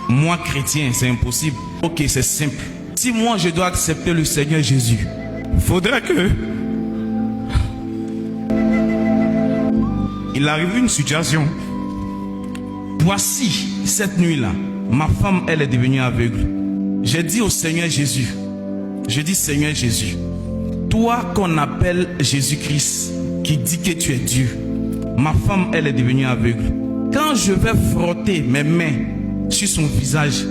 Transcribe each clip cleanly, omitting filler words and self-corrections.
Moi, chrétien, c'est impossible. Ok, c'est simple. Si moi, je dois accepter le Seigneur Jésus, faudrait que... Il arrive une situation. Voici, cette nuit-là, ma femme, elle est devenue aveugle. J'ai dit au Seigneur Jésus, je dis Seigneur Jésus, toi qu'on appelle Jésus-Christ, qui dit que tu es Dieu, ma femme, elle est devenue aveugle. Quand je vais frotter mes mains sur son visage,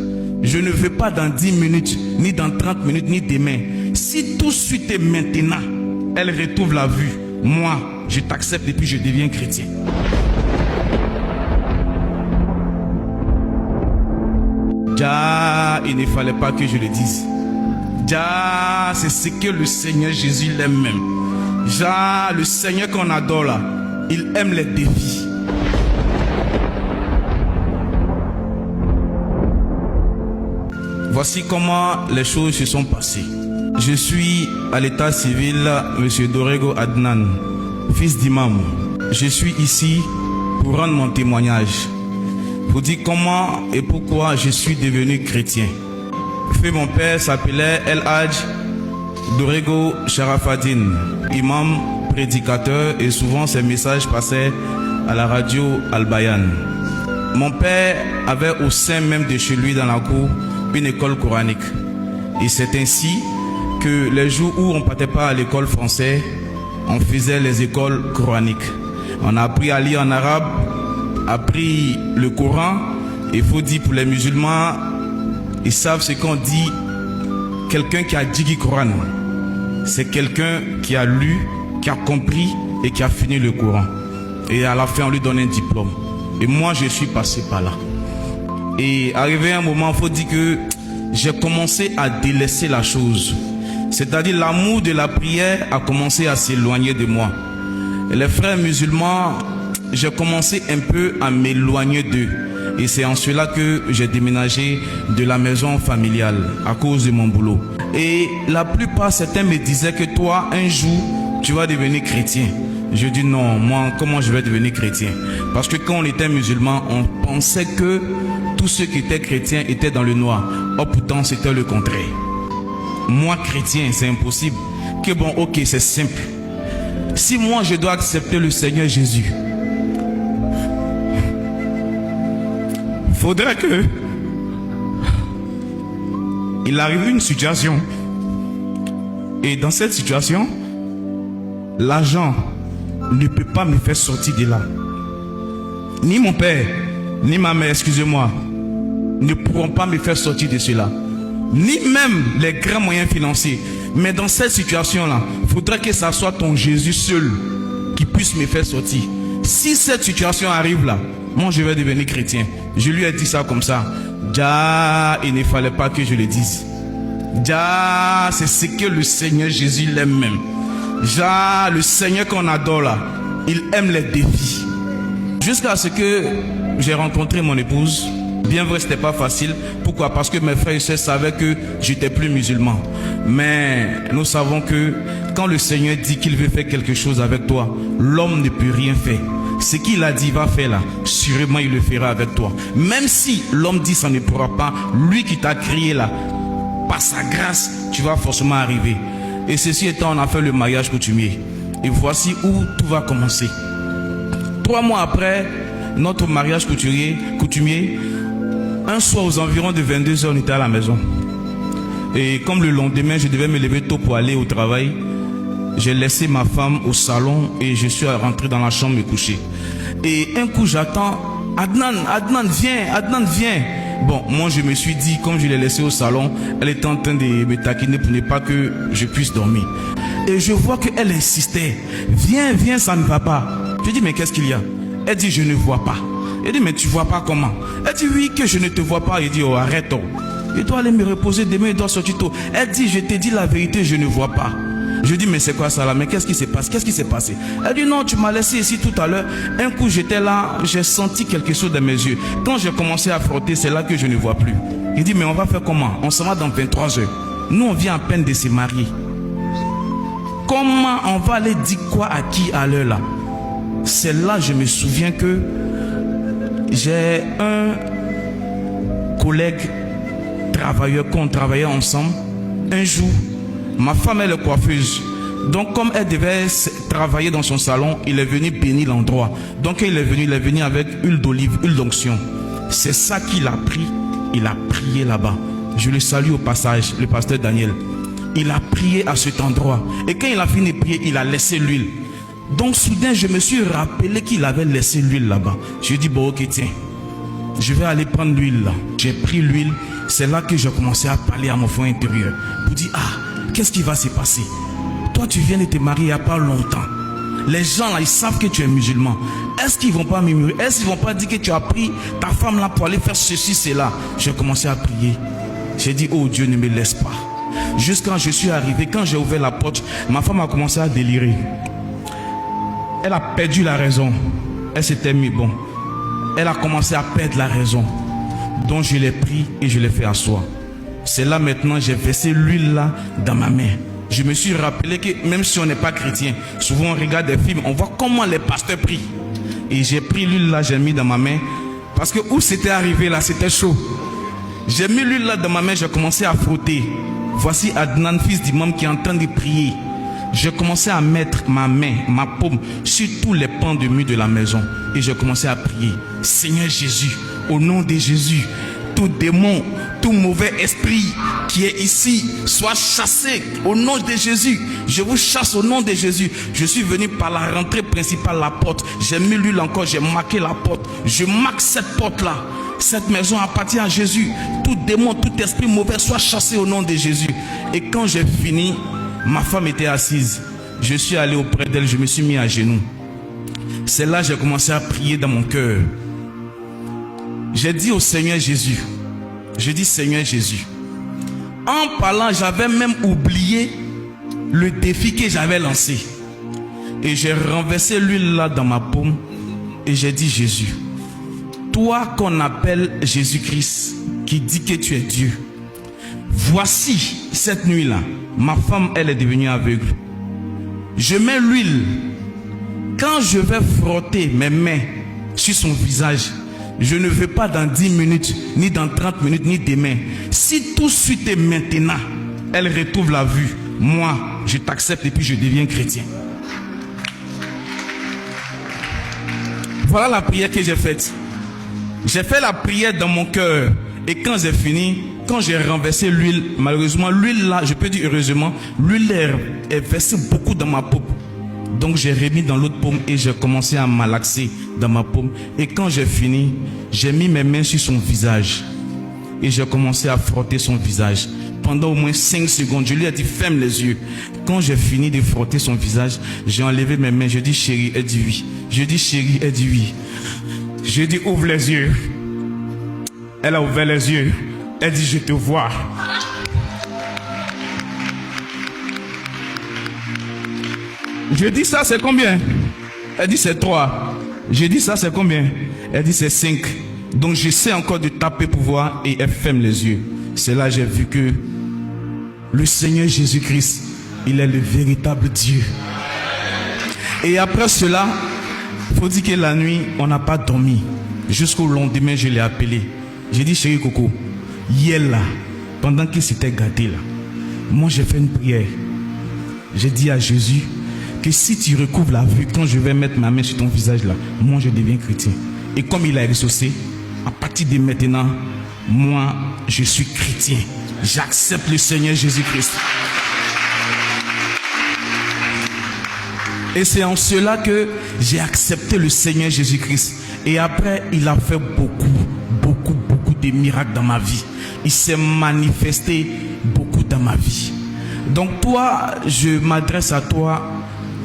je ne veux pas dans 10 minutes, ni dans 30 minutes, ni demain. Si tout de suite et maintenant, elle retrouve la vue, moi, je t'accepte et puis je deviens chrétien. Ja, il ne fallait pas que je le dise. Ja, c'est ce que le Seigneur Jésus l'aime même. Ja, le Seigneur qu'on adore là, il aime les défis. Voici comment les choses se sont passées. Je suis à l'état civil, M. Dorego Adnan, fils d'imam. Je suis ici pour rendre mon témoignage, pour dire comment et pourquoi je suis devenu chrétien. Mon père s'appelait El Hadj Dorego Sharafadine, imam, prédicateur, et souvent ses messages passaient à la radio Al-Bayan. Mon père avait au sein même de chez lui dans la cour une école coranique. Et c'est ainsi que les jours où on ne partait pas à l'école française, on faisait les écoles coraniques. On a appris à lire en arabe, appris le Coran. Il faut dire pour les musulmans, ils savent ce qu'on dit. Quelqu'un qui a dit le Coran, c'est quelqu'un qui a lu, qui a compris et qui a fini le Coran. Et à la fin, on lui donne un diplôme. Et moi, je suis passé par là. Et arrivé un moment, il faut dire que j'ai commencé à délaisser la chose. C'est-à-dire l'amour de la prière a commencé à s'éloigner de moi. Et les frères musulmans, j'ai commencé un peu à m'éloigner d'eux. Et c'est en cela que j'ai déménagé de la maison familiale à cause de mon boulot. Et la plupart, certains me disaient que toi, un jour, tu vas devenir chrétien. Je dis non, moi, comment je vais devenir chrétien? Parce que quand on était musulman, on pensait que tous ceux qui étaient chrétiens étaient dans le noir. Oh, pourtant, c'était le contraire. Moi, chrétien, c'est impossible. Que bon, ok, c'est simple. Si moi, je dois accepter le Seigneur Jésus, faudrait que il arrive une situation. Et dans cette situation, l'argent ne peut pas me faire sortir de là. Ni mon père, ni ma mère, excusez-moi, ne pourront pas me faire sortir de cela. Ni même les grands moyens financiers. Mais dans cette situation-là, il faudrait que ce soit ton Jésus seul qui puisse me faire sortir. Si cette situation arrive là, moi je vais devenir chrétien. Je lui ai dit ça comme ça. Ja, il ne fallait pas que je le dise. Ja, c'est ce que le Seigneur Jésus l'aime même. Ja, le Seigneur qu'on adore là, il aime les défis. Jusqu'à ce que j'ai rencontré mon épouse. Bien vrai, c'était pas facile. Pourquoi? Parce que mes frères et sœurs savaient que j'étais plus musulman. Mais nous savons que quand le Seigneur dit qu'il veut faire quelque chose avec toi, l'homme ne peut rien faire. Ce qu'il a dit va faire là, sûrement il le fera avec toi. Même si l'homme dit ça ne pourra pas, lui qui t'a créé là, par sa grâce, tu vas forcément arriver. Et ceci étant, on a fait le mariage coutumier. Et voici où tout va commencer. 3 mois après notre mariage coutumier, un soir aux environs de 22h, on était à la maison. Et comme le lendemain, je devais me lever tôt pour aller au travail, j'ai laissé ma femme au salon et je suis rentré dans la chambre me coucher. Et un coup, j'attends, Adnan, viens. Bon, moi, je me suis dit, comme je l'ai laissé au salon, elle était en train de me taquiner pour ne pas que je puisse dormir. Et je vois qu'elle insistait. Viens, ça ne va pas. Je dis, mais qu'est-ce qu'il y a? Elle dit, je ne vois pas. Elle dit, mais tu vois pas comment? Elle dit, oui, que je ne te vois pas. Il dit, oh, arrête. Oh. Il doit aller me reposer demain, il doit sortir tôt. Elle dit, je t'ai dit la vérité, je ne vois pas. Je dis, mais c'est quoi ça là? Mais qu'est-ce qui se passe? Qu'est-ce qui s'est passé? Elle dit, non, tu m'as laissé ici tout à l'heure. Un coup, j'étais là, j'ai senti quelque chose dans mes yeux. Quand j'ai commencé à frotter, c'est là que je ne vois plus. Il dit, mais on va faire comment? On s'en va dans 23 heures. Nous, on vient à peine de se marier. Comment on va aller dire quoi à qui à l'heure là? C'est là, je me souviens que j'ai un collègue travailleur, quand on travaillait ensemble. Un jour, ma femme elle est coiffeuse. Donc comme elle devait travailler dans son salon, il est venu bénir l'endroit. Donc il est venu avec huile d'olive, huile d'onction. C'est ça qu'il a pris. Il a prié là-bas. Je le salue au passage, le pasteur Daniel. Il a prié à cet endroit. Et quand il a fini de prier, il a laissé l'huile. Donc soudain, je me suis rappelé qu'il avait laissé l'huile là-bas. Je dis, bon ok, tiens, je vais aller prendre l'huile là. J'ai pris l'huile. C'est là que j'ai commencé à parler à mon fond intérieur. Pour dire, qu'est-ce qui va se passer? Toi, tu viens de te marier il n'y a pas longtemps. Les gens là, ils savent que tu es musulman. Est-ce qu'ils vont pas murmurer? Est-ce qu'ils vont pas dire que tu as pris ta femme là pour aller faire ceci, cela? J'ai commencé à prier. J'ai dit, oh Dieu, ne me laisse pas. Jusqu'à je suis arrivé, quand j'ai ouvert la porte, ma femme a commencé à délirer. Elle a perdu la raison. Elle s'était mise, bon. Elle a commencé à perdre la raison. Donc je l'ai pris et je l'ai fait asseoir. C'est là maintenant, j'ai versé l'huile là dans ma main. Je me suis rappelé que même si on n'est pas chrétien, souvent on regarde des films, on voit comment les pasteurs prient. Et j'ai pris l'huile là, j'ai mis dans ma main. Parce que où c'était arrivé là, c'était chaud. J'ai mis l'huile là dans ma main, j'ai commencé à frotter. Voici Adnan, fils d'imam, qui est en train de prier. J'ai commencé à mettre ma main, ma paume, sur tous les pans de mur de la maison. Et j'ai commencé à prier. Seigneur Jésus, au nom de Jésus, tout démon, tout mauvais esprit qui est ici, soit chassé au nom de Jésus. Je vous chasse au nom de Jésus. Je suis venu par la rentrée principale, la porte. J'ai mis l'huile encore, j'ai marqué la porte. Je marque cette porte-là. Cette maison appartient à Jésus. Tout démon, tout esprit mauvais soit chassé au nom de Jésus. Et quand j'ai fini, ma femme était assise. Je suis allé auprès d'elle, je me suis mis à genoux. C'est là que j'ai commencé à prier dans mon cœur. J'ai dit au Seigneur Jésus, je dis Seigneur Jésus. En parlant, j'avais même oublié le défi que j'avais lancé. Et j'ai renversé l'huile là dans ma paume. Et j'ai dit Jésus, toi qu'on appelle Jésus-Christ, qui dit que tu es Dieu. Voici cette nuit-là, ma femme, elle est devenue aveugle. Je mets l'huile. Quand je vais frotter mes mains sur son visage, je ne veux pas dans 10 minutes, ni dans 30 minutes, ni demain. Si tout de suite et maintenant, elle retrouve la vue, moi, je t'accepte et puis je deviens chrétien. Voilà la prière que j'ai faite. J'ai fait la prière dans mon cœur. Et quand j'ai fini, quand j'ai renversé l'huile, malheureusement, l'huile là, je peux dire heureusement, l'huile est versée beaucoup dans ma paume. Donc j'ai remis dans l'autre paume et j'ai commencé à malaxer dans ma paume. Et quand j'ai fini, j'ai mis mes mains sur son visage. Et j'ai commencé à frotter son visage. Pendant au moins 5 secondes, je lui ai dit ferme les yeux. Quand j'ai fini de frotter son visage, j'ai enlevé mes mains. Je dis chérie, elle dit oui. Je dis chérie, elle dit oui. Je dis ouvre les yeux. Elle a ouvert les yeux. Elle dit je te vois. Je dis ça c'est combien? Elle dit c'est 3. Je dis ça c'est combien? Elle dit c'est 5. Donc j'essaie encore de taper pour voir et elle ferme les yeux. C'est là que j'ai vu que le Seigneur Jésus-Christ, il est le véritable Dieu. Et après cela, il faut dire que la nuit, on n'a pas dormi. Jusqu'au lendemain, je l'ai appelé. J'ai dit chérie Coco, hier là, pendant qu'il s'était gâté là, moi j'ai fait une prière. J'ai dit à Jésus que si tu recouvres la vue, quand je vais mettre ma main sur ton visage là, moi je deviens chrétien. Et comme il a ressourcé, à partir de maintenant, moi je suis chrétien. J'accepte le Seigneur Jésus-Christ. Et c'est en cela que j'ai accepté le Seigneur Jésus-Christ. Et après, il a fait beaucoup de miracles dans ma vie. Il s'est manifesté beaucoup dans ma vie. Donc toi, je m'adresse à toi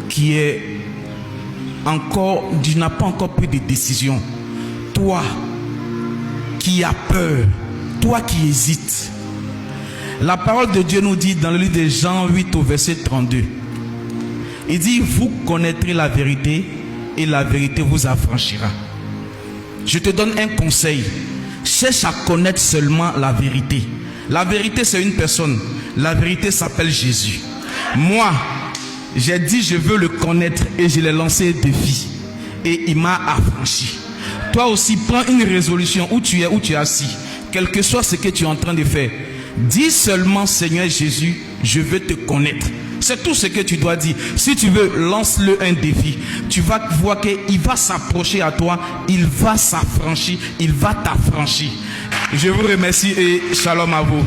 qui est encore, tu n'as pas encore pris de décision. Toi qui as peur, toi qui hésites. La parole de Dieu nous dit dans le livre de Jean 8 au verset 32. Il dit, vous connaîtrez la vérité et la vérité vous affranchira. Je te donne un conseil. Cherche à connaître seulement la vérité. La vérité, c'est une personne. La vérité s'appelle Jésus. Moi, j'ai dit, je veux le connaître et je l'ai lancé un défi. Et il m'a affranchi. Toi aussi, prends une résolution où tu es assis. quel que soit ce que tu es en train de faire, dis seulement Seigneur Jésus, je veux te connaître. C'est tout ce que tu dois dire. Si tu veux, lance-le un défi. Tu vas voir qu'il va s'approcher à toi, il va s'affranchir, il va t'affranchir. Je vous remercie et shalom à vous.